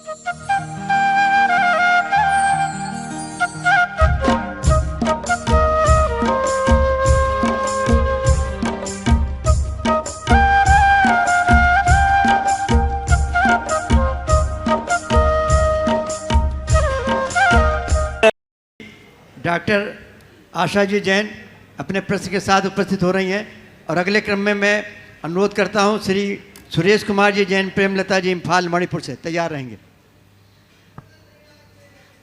Doctor Asha ji Jain अपने प्रश्न के साथ उपस्थित हो रही हैं और अगले क्रम में मैं अनुरोध करता हूं श्री सुरेश कुमार जी जैन प्रेमलता जी इम्फाल मणिपुर से तैयार रहेंगे।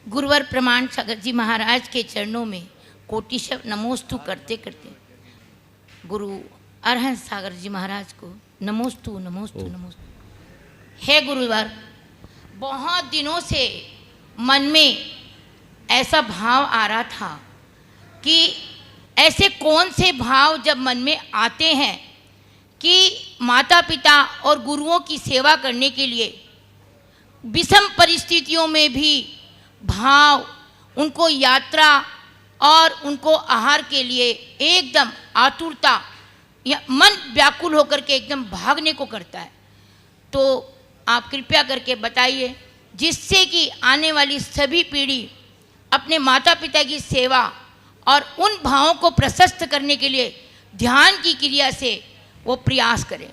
गुरुवर प्रमाण सागर जी महाराज के चरणों में कोटिशव नमोस्तु करते करते गुरु अरहंत सागर जी महाराज को नमोस्तु नमोस्तु नमोस्तु। हे गुरुवर, बहुत दिनों से मन में ऐसा भाव आ रहा था कि ऐसे कौन से भाव जब मन में आते हैं कि माता पिता और गुरुओं की सेवा करने के लिए विषम परिस्थितियों में भी भाव उनको यात्रा और उनको आहार के लिए एकदम आतुरता या मन व्याकुल होकर के एकदम भागने को करता है। तो आप कृपया करके बताइए जिससे कि आने वाली सभी पीढ़ी अपने माता पिता की सेवा और उन भावों को प्रशस्त करने के लिए ध्यान की क्रिया से वो प्रयास करें।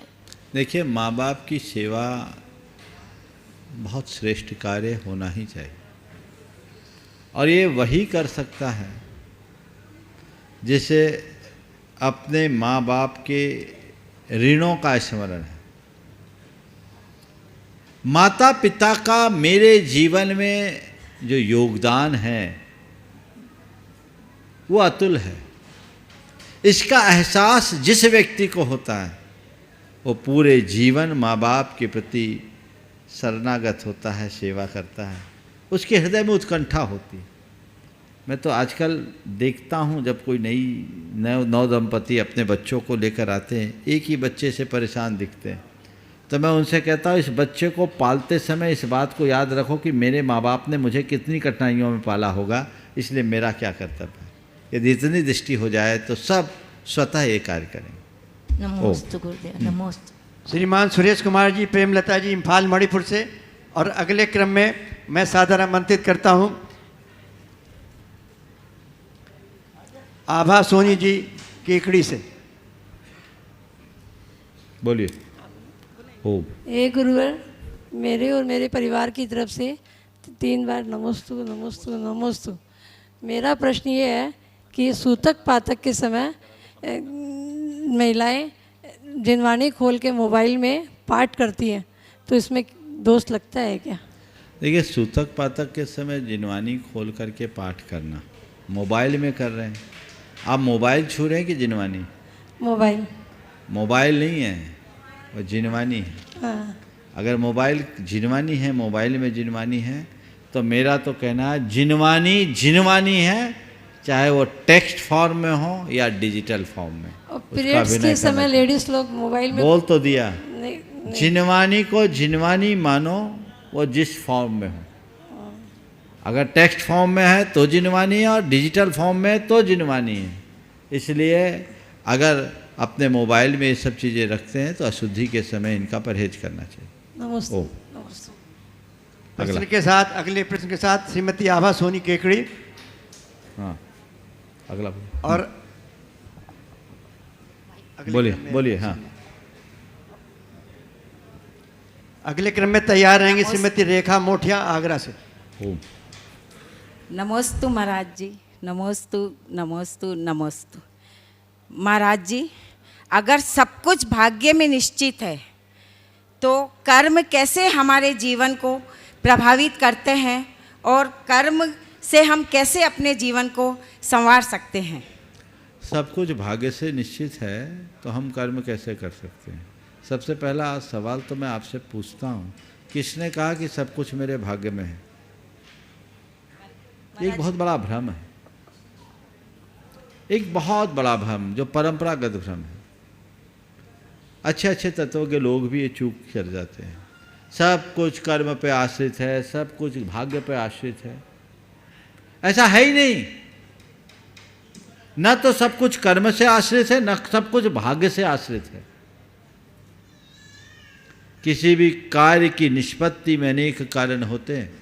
देखिए, माँ बाप की सेवा बहुत श्रेष्ठ कार्य होना ही चाहिए और ये वही कर सकता है जिसे अपने माँ बाप के ऋणों का स्मरण है। माता पिता का मेरे जीवन में जो योगदान है वो अतुल है। इसका एहसास जिस व्यक्ति को होता है वो पूरे जीवन माँ बाप के प्रति शरणागत होता है, सेवा करता है, उसके हृदय में उत्कंठा होती है। मैं तो आजकल देखता हूँ जब कोई नव दंपति अपने बच्चों को लेकर आते हैं, एक ही बच्चे से परेशान दिखते हैं, तो मैं उनसे कहता हूँ इस बच्चे को पालते समय इस बात को याद रखो कि मेरे माँ बाप ने मुझे कितनी कठिनाइयों में पाला होगा, इसलिए मेरा क्या कर्तव्य है। यदि इतनी दृष्टि हो जाए तो सब स्वतः ये कार्य करेंगे। नमोस्तु गुरुदेव, नमोस्तु। श्रीमान सुरेश कुमार जी प्रेमलता जी इम्फाल मणिपुर से और अगले क्रम में मैं सादर आमंत्रित करता हूँ आभा सोनी जी केकड़ी से। बोलिए। ओम। हे गुरुवर, मेरे और मेरे परिवार की तरफ से 3 बार नमोस्तु नमोस्तु नमोस्तु। मेरा प्रश्न ये है कि सूतक पातक के समय महिलाएं जिनवाणी खोल के मोबाइल में पाठ करती हैं, तो इसमें दोष लगता है क्या? देखिए, सूतक पातक के समय जिनवानी खोल करके पाठ करना, मोबाइल में कर रहे हैं। आप मोबाइल छू रहे हैं कि जिनवानी? मोबाइल। मोबाइल नहीं है, वो जिनवानी है। हाँ। अगर मोबाइल जिनवानी है, मोबाइल में जिनवानी है, तो मेरा तो कहना है जिनवानी जिनवानी है, चाहे वो टेक्स्ट फॉर्म में हो या डिजिटल फॉर्म में। और पीरियड्स के समय लेडीज लोग मोबाइल में बोल तो दिया। नहीं। जिनवानी को जिनवानी मानो, वो जिस फॉर्म में हो। अगर टेक्स्ट फॉर्म में है तो जिनवानी है और डिजिटल फॉर्म में है तो जिनवानी है। इसलिए अगर अपने मोबाइल में ये सब चीज़ें रखते हैं तो अशुद्धि के समय इनका परहेज करना चाहिए। नमस्ते। प्रश्न के साथ अगले प्रश्न के साथ श्रीमती आभा सोनी केकड़ी। हाँ, अगला और बोलिए बोलिए। हाँ, अगले क्रम में तैयार रहेंगी श्रीमती रेखा मोठिया आगरा से। ओम। नमोस्तु महाराज जी, नमोस्तु नमोस्तु नमोस्तु। महाराज जी, अगर सब कुछ भाग्य में निश्चित है तो कर्म कैसे हमारे जीवन को प्रभावित करते हैं और कर्म से हम कैसे अपने जीवन को संवार सकते हैं? सब कुछ भाग्य से निश्चित है तो हम कर्म कैसे कर सकते हैं? सबसे पहला सवाल तो मैं आपसे पूछता हूँ, किसने कहा कि सब कुछ मेरे भाग्य में है? एक बहुत बड़ा भ्रम है, एक बहुत बड़ा भ्रम जो परंपरागत भ्रम है। अच्छे अच्छे तत्वों के लोग भी ये चूक कर जाते हैं। सब कुछ कर्म पे आश्रित है, सब कुछ भाग्य पे आश्रित है। ऐसा है ही नहीं। न तो सब कुछ कर्म से आश्रित है, न सब कुछ भाग्य से आश्रित है। किसी भी कार्य की निष्पत्ति में अनेक कारण होते हैं।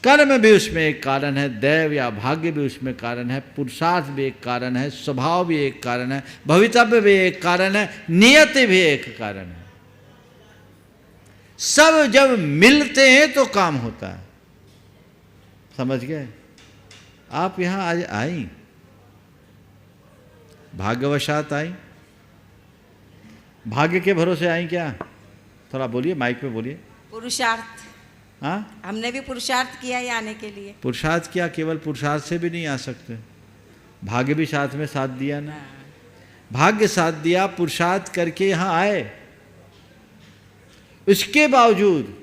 कर्म भी उसमें एक कारण है, दैव या भाग्य भी उसमें कारण है, पुरुषार्थ भी एक कारण है, स्वभाव भी एक कारण है, भवितव्य भी एक कारण है, नियति भी एक कारण है। सब जब मिलते हैं तो काम होता है। समझ गए? आप यहां आज आई, भाग्यवशात आई, भाग्य के भरोसे आई क्या? थोड़ा बोलिए, माइक पे बोलिए। पुरुषार्थ, हाँ, हमने भी पुरुषार्थ किया है आने के लिए। पुरुषार्थ किया, केवल पुरुषार्थ से भी नहीं आ सकते, भाग्य भी साथ में साथ दिया ना। भाग्य साथ दिया, पुरुषार्थ करके यहां आए, इसके बावजूद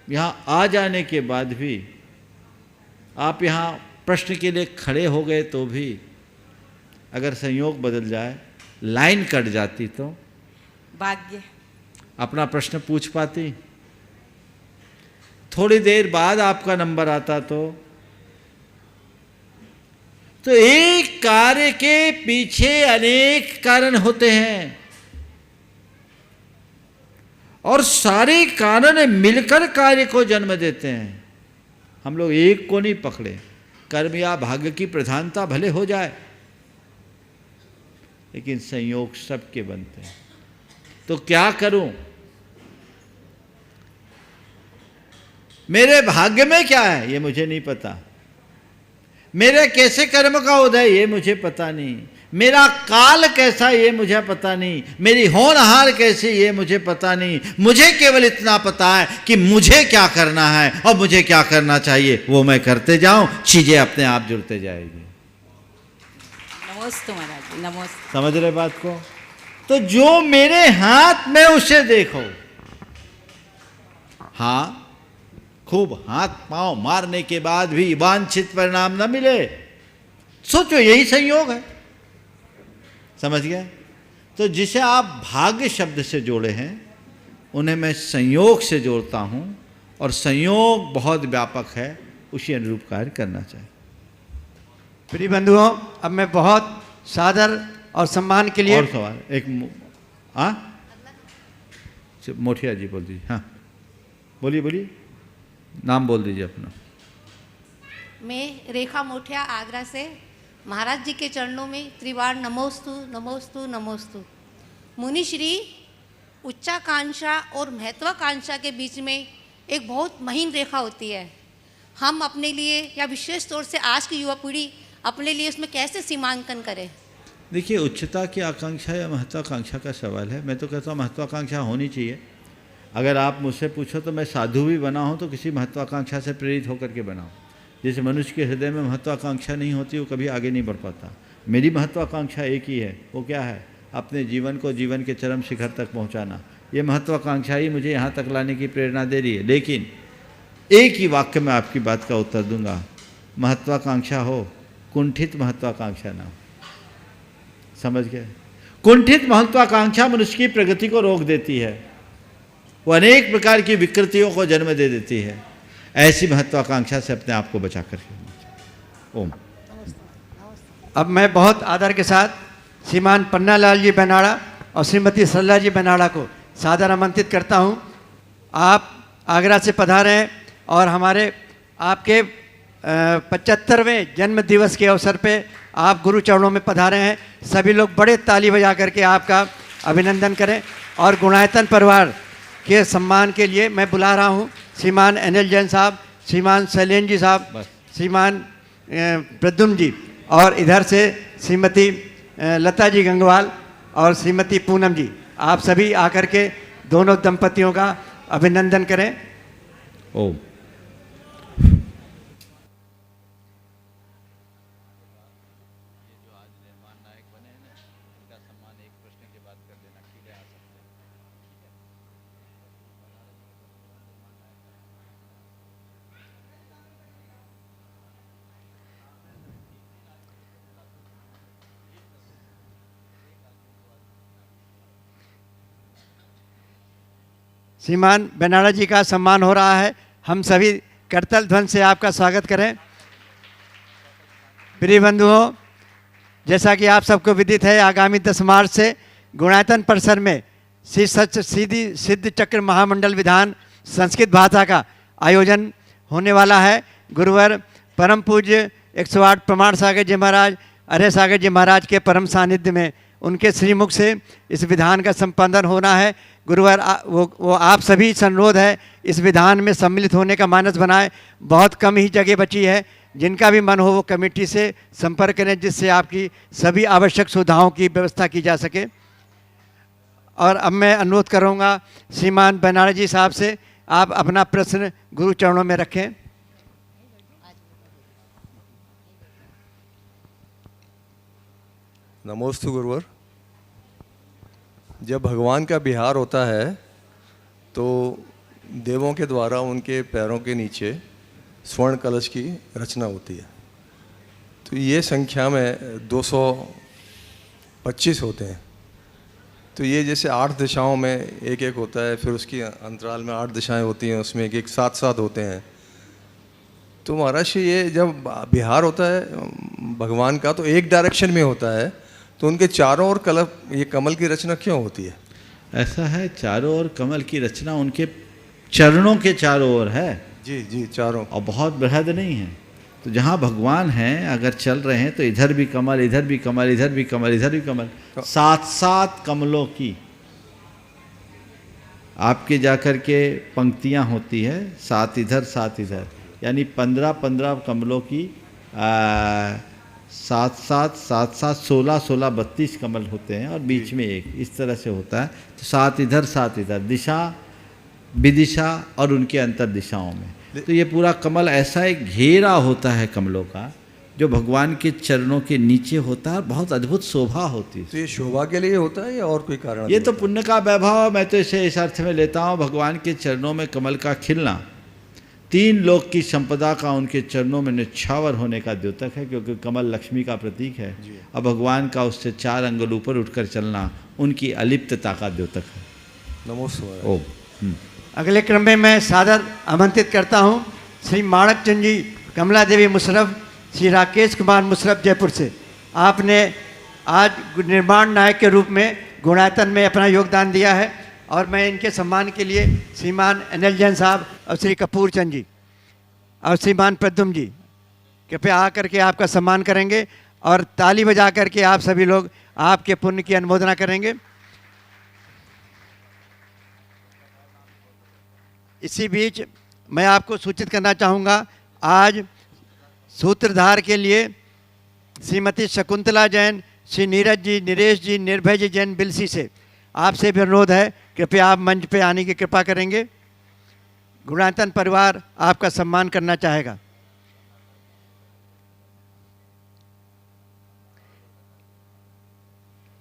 यहां आ जाने के बाद भी आप यहां प्रश्न के लिए खड़े हो गए तो भी अगर संयोग बदल जाए, लाइन कट जाती तो भाग्य, अपना प्रश्न पूछ पाती। थोड़ी देर बाद आपका नंबर आता तो एक कार्य के पीछे अनेक कारण होते हैं और सारे कारण मिलकर कार्य को जन्म देते हैं। हम लोग एक को नहीं पकड़े। कर्म या भाग्य की प्रधानता भले हो जाए, लेकिन संयोग सबके बनते हैं। तो क्या करूं? मेरे भाग्य में क्या है ये मुझे नहीं पता, मेरे कैसे कर्म का उदय ये मुझे पता नहीं, मेरा काल कैसा ये मुझे पता नहीं, मेरी होनहार कैसी ये मुझे पता नहीं। मुझे केवल इतना पता है कि मुझे क्या करना है और मुझे क्या करना चाहिए, वो मैं करते जाऊं, चीजें अपने आप जुड़ते जाएगी। नमस्ते महाराज जी, नमस्ते। समझ रहे बात को? तो जो मेरे हाथ में उसे देखो। हाँ, खूब हाथ पांव मारने के बाद भी वांछित परिणाम न मिले, सोचो यही संयोग है। समझ गए? तो जिसे आप भाग्य शब्द से जोड़े हैं उन्हें मैं संयोग से जोड़ता हूं, और संयोग बहुत व्यापक है, उसी अनुरूप कार्य करना चाहिए। प्रिय बंधुओं, अब मैं बहुत सादर और सम्मान के लिए और सवाल एक मोठिया जी बोल दीजिए। हाँ, बोलिए बोलिए, नाम बोल दीजिए अपना। मैं रेखा मोठिया आगरा से महाराज जी के चरणों में त्रिवार नमोस्तु नमोस्तु नमोस्तु। मुनि श्री, उच्चाकांक्षा और महत्वाकांक्षा के बीच में एक बहुत महीन रेखा होती है। हम अपने लिए या विशेष तौर से आज की युवा पीढ़ी अपने लिए उसमें कैसे सीमांकन करें? देखिए, उच्चता की आकांक्षा या महत्वाकांक्षा का सवाल है। मैं तो कहता हूँ महत्वाकांक्षा होनी चाहिए। अगर आप मुझसे पूछो तो मैं साधु भी बना हूँ तो किसी महत्वाकांक्षा से प्रेरित होकर के बना हूँ। जैसे मनुष्य के हृदय में महत्वाकांक्षा नहीं होती, वो कभी आगे नहीं बढ़ पाता। मेरी महत्वाकांक्षा एक ही है, वो क्या है? अपने जीवन को जीवन के चरम शिखर तक पहुँचाना। ये महत्वाकांक्षा ही मुझे यहाँ तक लाने की प्रेरणा दे रही है। लेकिन एक ही वाक्य में आपकी बात का उत्तर दूंगा, महत्वाकांक्षा हो, कुंठित महत्वाकांक्षा ना हो। समझ गए? कुंठित महत्वाकांक्षा मनुष्य की प्रगति को रोक देती है, वो अनेक प्रकार की विकृतियों को जन्म दे देती है। ऐसी महत्वाकांक्षा से अपने आप को बचा कर रखिए। ओम। अब मैं बहुत आदर के साथ श्रीमान पन्नालाल जी बनाड़ा और श्रीमती सरला जी बनाड़ा को सादर आमंत्रित करता हूं। आप आगरा से पधारे हैं और हमारे आपके 75वें जन्म दिवस के अवसर पे आप गुरु चरणों में पधारे हैं। सभी लोग बड़े ताली बजा करके आपका अभिनंदन करें। और गुणायतन परिवार के सम्मान के लिए मैं बुला रहा हूं श्रीमान एनएल जैन साहब, श्रीमान शैलेंद्र जी साहब, श्रीमान प्रद्युम्न जी, और इधर से श्रीमती लता जी गंगवाल और श्रीमती पूनम जी। आप सभी आकर के दोनों दंपतियों का अभिनंदन करें। ओम। श्रीमान बनाड़ा जी का सम्मान हो रहा है। हम सभी करतल ध्वनि से आपका स्वागत करें। प्रिय बंधुओं, जैसा कि आप सबको विदित है, आगामी 10 मार्च से गुणायतन परिसर में श्री सच सीधी सिद्ध चक्र महामंडल विधान संस्कृत भाषा का आयोजन होने वाला है। गुरुवर परम पूज्य 108 प्रमाण सागर जी महाराज, अरे सागर जी महाराज के परम सानिध्य में उनके श्रीमुख से इस विधान का संपादन होना है। गुरुवर वो आप सभी से अनुरोध है इस विधान में सम्मिलित होने का मानस बनाए। बहुत कम ही जगह बची है, जिनका भी मन हो वो कमेटी से संपर्क करें, जिससे आपकी सभी आवश्यक सुविधाओं की व्यवस्था की जा सके। और अब मैं अनुरोध करूँगा श्रीमान बेनाड़ा जी साहब से, आप अपना प्रश्न गुरु चरणों में रखें। नमोस्तु गुरुवर। जब भगवान का विहार होता है तो देवों के द्वारा उनके पैरों के नीचे स्वर्ण कलश की रचना होती है। तो ये संख्या में 225 होते हैं। तो ये जैसे 8 दिशाओं में एक एक होता है, फिर उसकी अंतराल में 8 दिशाएं होती हैं, उसमें एक एक 7-7 होते हैं। तो महाराज ये जब विहार होता है भगवान का तो एक डायरेक्शन में होता है, तो उनके चारों ओर ये कमल की रचना क्यों होती है? ऐसा है, चारों ओर कमल की रचना उनके चरणों के चारों ओर है। जी जी, चारों, और बहुत बृहद नहीं है। तो जहाँ भगवान हैं अगर चल रहे हैं तो इधर भी कमल, इधर भी कमल, इधर भी कमल, इधर भी कमल, 7-7 कमलों की आपके जाकर के पंक्तियाँ होती है, 7 इधर 7 इधर, यानी 15-15 कमलों की 7-7 7-7 16-16 32 कमल होते हैं और बीच में एक, इस तरह से होता है। तो 7 इधर 7 इधर, दिशा विदिशा और उनके अंतर दिशाओं में। तो ये पूरा कमल ऐसा एक घेरा होता है कमलों का, जो भगवान के चरणों के नीचे होता है, बहुत अद्भुत शोभा होती है। तो ये शोभा के लिए होता है या और कोई कारण? ये तो पुण्य का वैभव, मैं तो इसे इस अर्थ में लेता हूँ, भगवान के चरणों में कमल का खिलना 3 लोक की संपदा का उनके चरणों में निछावर होने का द्योतक है, क्योंकि कमल लक्ष्मी का प्रतीक है। और भगवान का उससे 4 अंगुल ऊपर उठकर चलना उनकी अलिप्तता का द्योतक है। नमोस्तु। ओम। अगले क्रम में मैं सादर आमंत्रित करता हूं श्री माणक चंद जी, कमला देवी मुशरफ, श्री राकेश कुमार मुशरफ जयपुर से। आपने आज निर्माण नायक के रूप में गुणायतन में अपना योगदान दिया है और मैं इनके सम्मान के लिए श्रीमान अनिल जैन साहब और श्री कपूर चंद जी और श्रीमान प्रद्युम्न जी कृपया आकर के आपका सम्मान करेंगे और ताली बजा करके आप सभी लोग आपके पुण्य की अनुमोदना करेंगे। इसी बीच मैं आपको सूचित करना चाहूँगा, आज सूत्रधार के लिए श्रीमती शकुंतला जैन, श्री नीरज जी, नरेश जी, निर्भय जी जैन बिलसी से आपसे भी अनुरोध है, कृपया आप मंच पे आने की कृपा करेंगे। गुणायतन परिवार आपका सम्मान करना चाहेगा।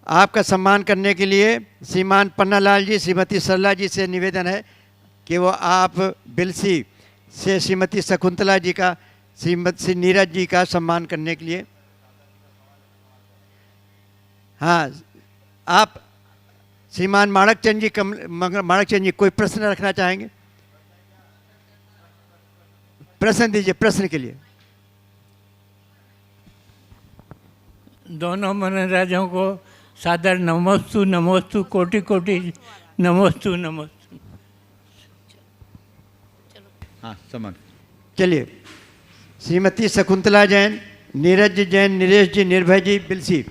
आपका सम्मान करने के लिए श्रीमान पन्नालाल जी, श्रीमती सरला जी से निवेदन है कि वो आप बिलसी से श्रीमती शकुंतला जी का, श्री नीरज जी का सम्मान करने के लिए। हाँ, आप श्रीमान माणक चंद जी, माणक चंद जी कोई प्रश्न रखना चाहेंगे? प्रश्न दीजिए, प्रश्न के लिए। दोनों महाराजों को सादर नमोस्तु नमोस्तु, कोटि कोटि नमोस्तु नमोस्तु। हाँ, सम्मान। चलिए, श्रीमती शकुंतला जैन, नीरज जी जैन, नरेश जी, निर्भय जी बिलसी,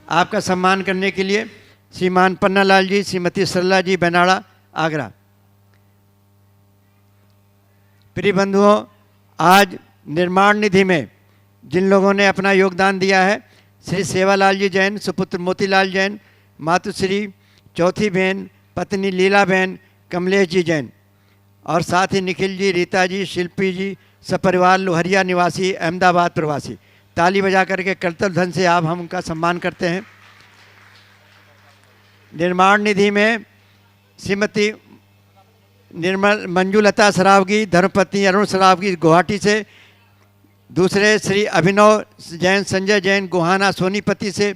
आपका सम्मान करने के लिए श्रीमान पन्नालाल जी, श्रीमती सरला जी बेनाड़ा, आगरा। प्रिय बंधुओं, आज निर्माण निधि में जिन लोगों ने अपना योगदान दिया है, श्री सेवालाल जी जैन, सुपुत्र मोतीलाल जैन, मातुश्री चौथी बहन पत्नी लीला बहन कमलेश जी जैन, और साथ ही निखिल जी, रीता जी, शिल्पी जी, सपरिवार लोहरिया निवासी, अहमदाबाद प्रवासी। ताली बजा करके कर्तव्य धन से आप हम उनका सम्मान करते हैं। निर्माण निधि में श्रीमती निर्मल मंजूलता सरावगी, धर्मपत्नी अरुण सरावगी गुवाहाटी से, दूसरे श्री अभिनव जैन, संजय जैन गोहाना सोनीपत से,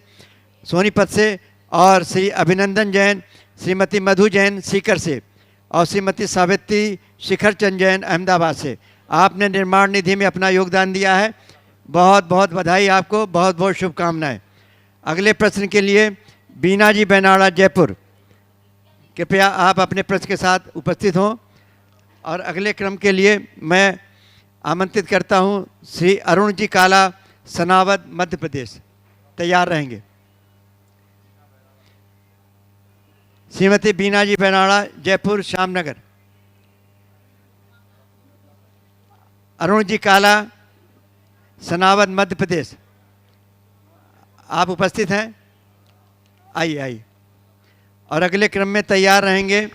और श्री अभिनंदन जैन, श्रीमती मधु जैन सीकर से, और श्रीमती सावित्री शिखर चंद जैन अहमदाबाद से। आपने निर्माण निधि में अपना योगदान दिया है, बहुत बहुत बधाई आपको, बहुत बहुत शुभकामनाएं। अगले प्रश्न के लिए बीना जी बेनाड़ा जयपुर, कृपया आप अपने प्रश्न के साथ उपस्थित हों। और अगले क्रम के लिए मैं आमंत्रित करता हूं श्री अरुण जी काला, सनावद, मध्य प्रदेश, तैयार रहेंगे। श्रीमती बीना जी बेनाड़ा, जयपुर श्यामनगर। अरुण जी काला, सनावद, मध्य प्रदेश, आप उपस्थित हैं? आइए आइए। और अगले क्रम में तैयार रहेंगे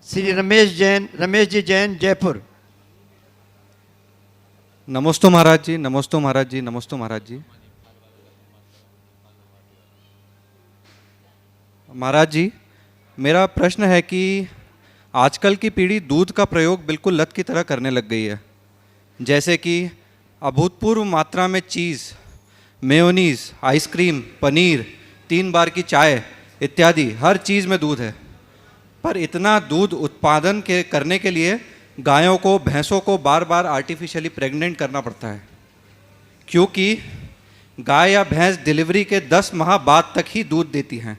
श्री रमेश जी जैन, जयपुर। नमोस्तु महाराज जी, नमोस्तु महाराज जी, नमोस्तु महाराज जी। महाराज जी, मेरा प्रश्न है कि आजकल की पीढ़ी दूध का प्रयोग बिल्कुल लत की तरह करने लग गई है। जैसे कि अभूतपूर्व मात्रा में चीज़, मेयोनीज़, आइसक्रीम, पनीर, 3 बार की चाय इत्यादि हर चीज़ में दूध है। पर इतना दूध उत्पादन करने के लिए गायों को, भैंसों को बार बार आर्टिफिशियली प्रेग्नेंट करना पड़ता है, क्योंकि गाय या भैंस डिलीवरी के 10 माह बाद तक ही दूध देती हैं।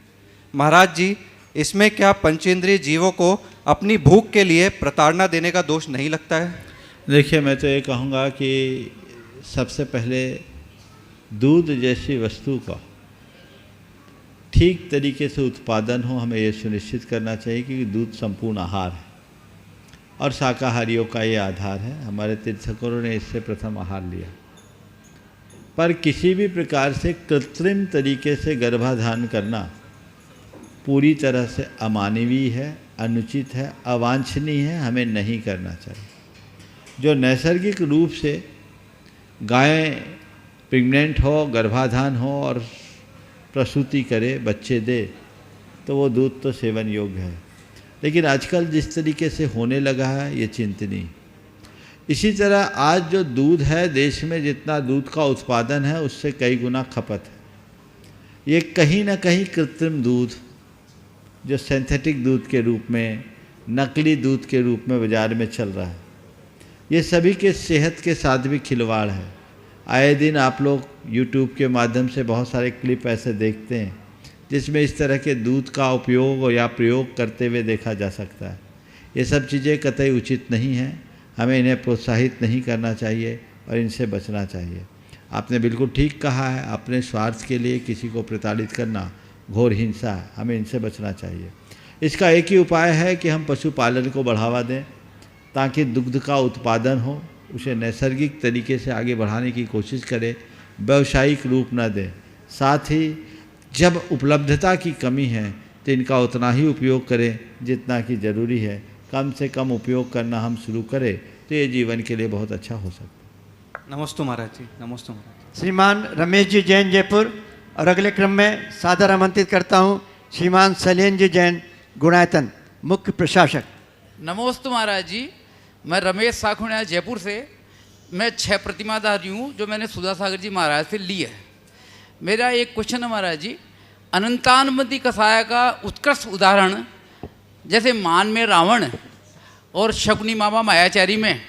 महाराज जी, इसमें क्या पंचेंद्रिय जीवों को अपनी भूख के लिए प्रताड़ना देने का दोष नहीं लगता है? देखिए, मैं तो ये कहूँगा कि सबसे पहले दूध जैसी वस्तु का ठीक तरीके से उत्पादन हो, हमें ये सुनिश्चित करना चाहिए कि दूध संपूर्ण आहार है और शाकाहारियों का ये आधार है। हमारे तीर्थंकरों ने इससे प्रथम आहार लिया। पर किसी भी प्रकार से कृत्रिम तरीके से गर्भाधान करना पूरी तरह से अमानवीय है, अनुचित है, अवांछनीय है, हमें नहीं करना चाहिए। जो नैसर्गिक रूप से गाय प्रेग्नेंट हो, गर्भाधान हो और प्रसूति करे, बच्चे दे, तो वो दूध तो सेवन योग्य है। लेकिन आजकल जिस तरीके से होने लगा है, ये चिंतनीय। इसी तरह आज जो दूध है, देश में जितना दूध का उत्पादन है उससे कई गुना खपत है। ये कहीं ना कहीं कृत्रिम दूध, जो सिंथेटिक दूध के रूप में, नकली दूध के रूप में बाज़ार में चल रहा है, ये सभी के सेहत के साथ भी खिलवाड़ है। आए दिन आप लोग YouTube के माध्यम से बहुत सारे क्लिप ऐसे देखते हैं जिसमें इस तरह के दूध का उपयोग या प्रयोग करते हुए देखा जा सकता है। ये सब चीज़ें कतई उचित नहीं हैं, हमें इन्हें प्रोत्साहित नहीं करना चाहिए और इनसे बचना चाहिए। आपने बिल्कुल ठीक कहा है, अपने स्वार्थ के लिए किसी को प्रताड़ित करना घोर हिंसा है, हमें इनसे बचना चाहिए। इसका एक ही उपाय है कि हम पशुपालन को बढ़ावा दें ताकि दुग्ध का उत्पादन हो, उसे नैसर्गिक तरीके से आगे बढ़ाने की कोशिश करें, व्यावसायिक रूप न दें। साथ ही जब उपलब्धता की कमी है तो इनका उतना ही उपयोग करें जितना कि ज़रूरी है। कम से कम उपयोग करना हम शुरू करें तो ये जीवन के लिए बहुत अच्छा हो सकता है। नमोस्तु महाराज जी, नमोस्तु महाराज। श्रीमान रमेश जी जैन, जयपुर। और अगले क्रम में सादर आमंत्रित करता हूँ श्रीमान शैलेन जी जैन, गुणायतन, मुख्य प्रशासक। नमोस्तु महाराज जी, मैं रमेश साखुणिया, जयपुर से। मैं 6 प्रतिमाधारी हूँ जो मैंने सुधा सागर जी महाराज से ली है। मेरा एक क्वेश्चन है महाराज जी, अनंतानुमति कषाय का उत्कृष्ट उदाहरण जैसे मान में रावण और शकुनी मामा मायाचारी में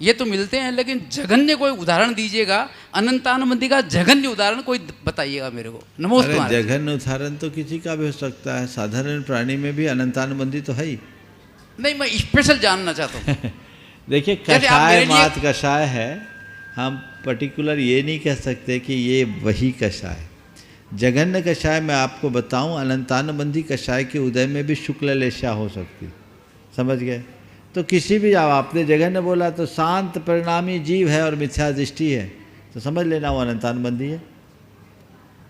ये तो मिलते हैं, लेकिन जघन्य कोई उदाहरण दीजिएगा, अनंतानुमति का जघन्य उदाहरण कोई बताइएगा मेरे को। नमस्ते महाराज। जघन्य उदाहरण तो किसी का भी हो सकता है, साधारण प्राणी में भी अनंतानुमति तो है ही। नहीं, मैं स्पेशल जानना चाहता हूँ। देखिए, कषाय मात कषाय है, हम पर्टिकुलर ये नहीं कह सकते कि ये वही कषाय। जघन्य कषाय मैं आपको बताऊं, अनंतानुबंधी कषाय के उदय में भी शुक्ल लेशा हो सकती, समझ गए? तो किसी भी, आपने जघन्य बोला तो शांत परिणामी जीव है और मिथ्या दृष्टि है, तो समझ लेना वो अनंतानुबंधी है।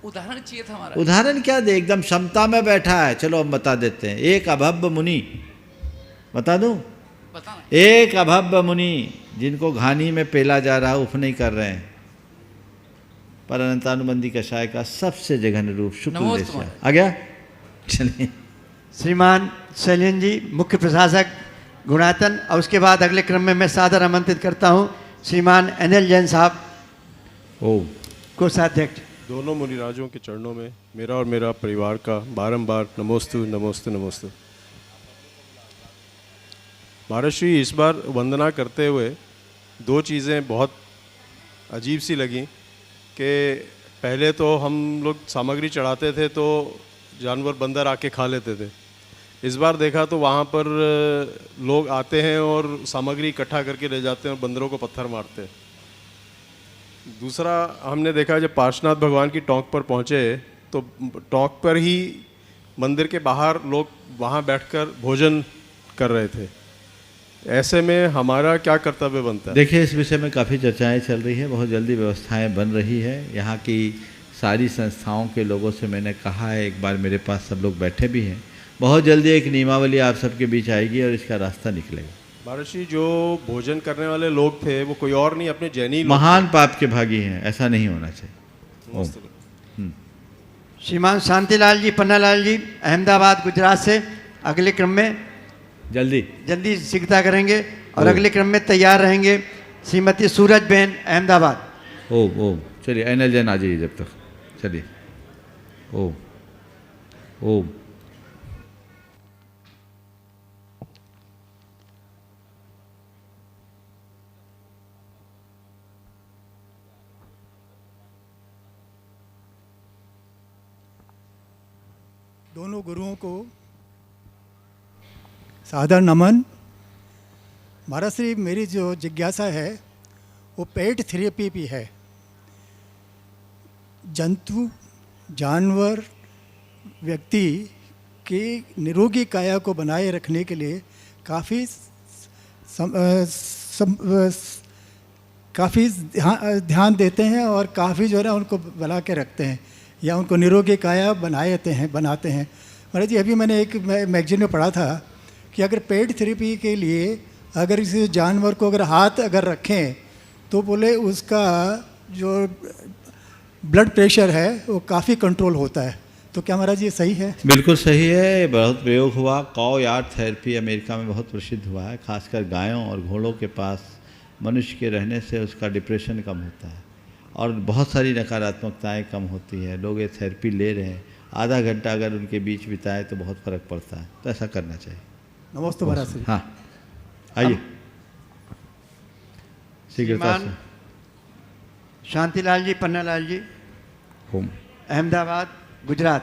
उदाहरण चाहिए था हमारा। उदाहरण क्या दे, एकदम क्षमता में बैठा है। चलो हम बता देते हैं। एक अभव्य मुनि, बता दूं? एक अभव्य मुनि जिनको घानी में पेला जा रहा है, उफ नहीं कर रहे हैं, पर अनंतानुबंधी कषाय का सबसे जघन्य रूप शुक्ल लेशा आ गया। चलिए श्रीमान शैलेन जी, मुख्य प्रशासक, गुणायतन। और उसके बाद अगले क्रम में मैं सादर आमंत्रित करता हूँ श्रीमान NL जैन साहब, कोषाध्यक्ष। दोनों मुनिराजों के चरणों में मेरा और मेरा परिवार का बारंबार नमोस्तु नमोस्तु नमोस्तु। महाराष्ट्री, इस बार वंदना करते हुए 2 चीज़ें बहुत अजीब सी लगी कि पहले तो हम लोग सामग्री चढ़ाते थे तो जानवर बंदर आके खा लेते थे। इस बार देखा तो वहाँ पर लोग आते हैं और सामग्री इकट्ठा करके ले जाते हैं और बंदरों को पत्थर मारते हैं। दूसरा हमने देखा जब पार्श्वनाथ भगवान की टोंक पर पहुँचे तो टोंक पर ही मंदिर के बाहर लोग वहाँ बैठकर भोजन कर रहे थे। ऐसे में हमारा क्या कर्तव्य बनता है? देखिए, इस विषय में काफ़ी चर्चाएं चल रही है, बहुत जल्दी व्यवस्थाएं बन रही है। यहाँ की सारी संस्थाओं के लोगों से मैंने कहा है, एक बार मेरे पास सब लोग बैठे भी हैं, बहुत जल्दी एक नियमावली आप सबके बीच आएगी और इसका रास्ता निकलेगा। महर्षि, जो भोजन करने वाले लोग थे वो कोई और नहीं, अपने जैनी लोग महान पाप के भागी हैं, ऐसा नहीं होना चाहिए। ओम। श्रीमान शांतिलाल जी पन्नालाल जी अहमदाबाद गुजरात से अगले क्रम में जल्दी शीघ्रता करेंगे और अगले क्रम में तैयार रहेंगे श्रीमती सूरज बहन अहमदाबाद। ओम। चलिए एनएल जैन आ जाइए जब तक। चलिए। ओम। दोनों गुरुओं को सादर नमन। महाराज श्री, मेरी जो जिज्ञासा है वो पेट थेरेपी भी है। जंतु जानवर व्यक्ति की निरोगी काया को बनाए रखने के लिए काफ़ी ध्यान देते हैं और काफ़ी जो है ना उनको बना के रखते हैं या उनको निरोगी काया बनाते हैं। महाराज जी, अभी मैंने एक मैगजीन में पढ़ा था कि अगर पेट थेरेपी के लिए अगर किसी जानवर को अगर हाथ अगर रखें तो बोले उसका जो ब्लड प्रेशर है वो काफ़ी कंट्रोल होता है। तो क्या महाराज ये सही है? बिल्कुल सही है, बहुत प्रयोग हुआ। काउ यार्ड थेरेपी अमेरिका में बहुत प्रसिद्ध हुआ है, खासकर गायों और घोड़ों के पास मनुष्य के रहने से उसका डिप्रेशन कम होता है और बहुत सारी नकारात्मकताएं कम होती है। लोग ये थेरेपी ले रहे हैं, आधा घंटा अगर उनके बीच बिताए तो बहुत फ़र्क पड़ता है, तो ऐसा करना चाहिए। नमस्ते महाराज श्री। हाँ, आइए शीघ्रता से। शांतिलाल जी पन्नालाल जी अहमदाबाद गुजरात।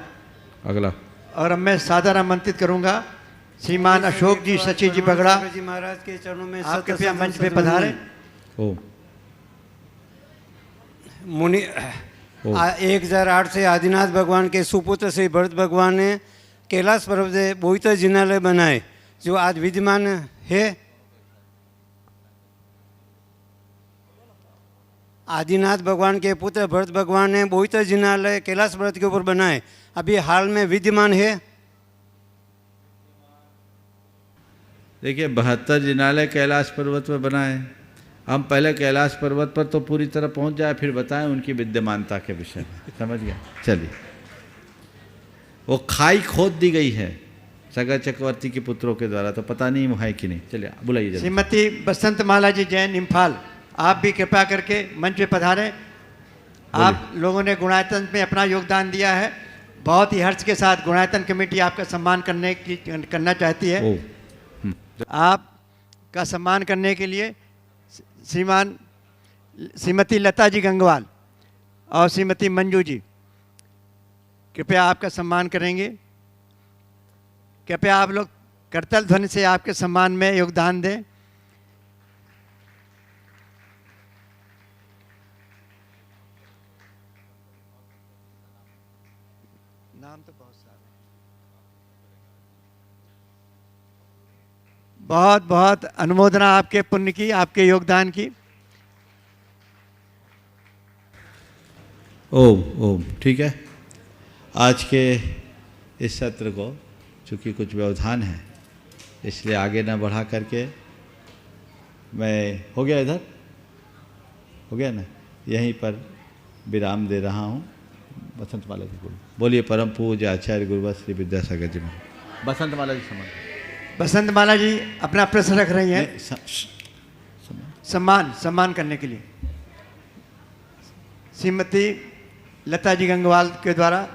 अगला। और अब मैं सादर आमंत्रित करूंगा श्रीमान अशोक जी सचिव जी बगड़ा जी महाराज के चरणों में आप कृपया मंच पे पधारें। मुनि 1008 से आदिनाथ भगवान के सुपुत्र श्री भरत भगवान ने कैलाश पर्वत से बोईतर जिनालय बनाए जो आज विद्यमान है। आदिनाथ भगवान के पुत्र भरत भगवान ने बोईतर जिनालय कैलाश पर्वत के ऊपर बनाए, अभी हाल में विद्यमान है। देखिए, 72 जिनालय कैलाश पर्वत पर बनाए। हम पहले कैलाश पर्वत पर तो पूरी तरह पहुंच जाए, फिर बताएं उनकी विद्यमानता के विषय में। समझ गया? चलिए। वो खाई खोद दी गई है सगर चक्रवर्ती के पुत्रों के द्वारा, तो पता नहीं वो है कि नहीं। चलिए बुलाइए। श्रीमती बसंत माला जी जैन इम्फाल, आप भी कृपया करके मंच पे पधारें। आप लोगों ने गुणायतन में अपना योगदान दिया है, बहुत ही हर्ष के साथ गुणायतन कमेटी आपका सम्मान करना चाहती है। आपका सम्मान करने के लिए श्रीमती लता जी गंगवाल और श्रीमती मंजू जी कृपया आपका सम्मान करेंगे। कृपया आप लोग करतल ध्वनि से आपके सम्मान में योगदान दें। नाम तो बहुत सारे, बहुत बहुत अनुमोदना आपके पुण्य की, आपके योगदान की। ओम। ठीक है, आज के इस सत्र को चूँकि कुछ व्यवधान है इसलिए आगे ना बढ़ा करके मैं हो गया ना, यहीं पर विराम दे रहा हूँ। बसंत माला जी बोलिए। परम पूज्य आचार्य गुरुवर श्री विद्यासागर जी महाराज। बसंत माला जी बसंत माला जी अपना प्रश्न रख रही हैं सम्मान करने के लिए। श्रीमती लता जी गंगवाल के द्वारा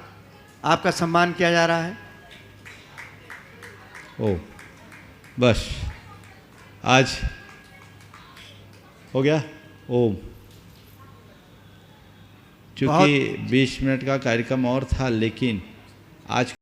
आपका सम्मान किया जा रहा है। बस आज हो गया। ओम। चूँकि 20 मिनट का कार्यक्रम और था, लेकिन आज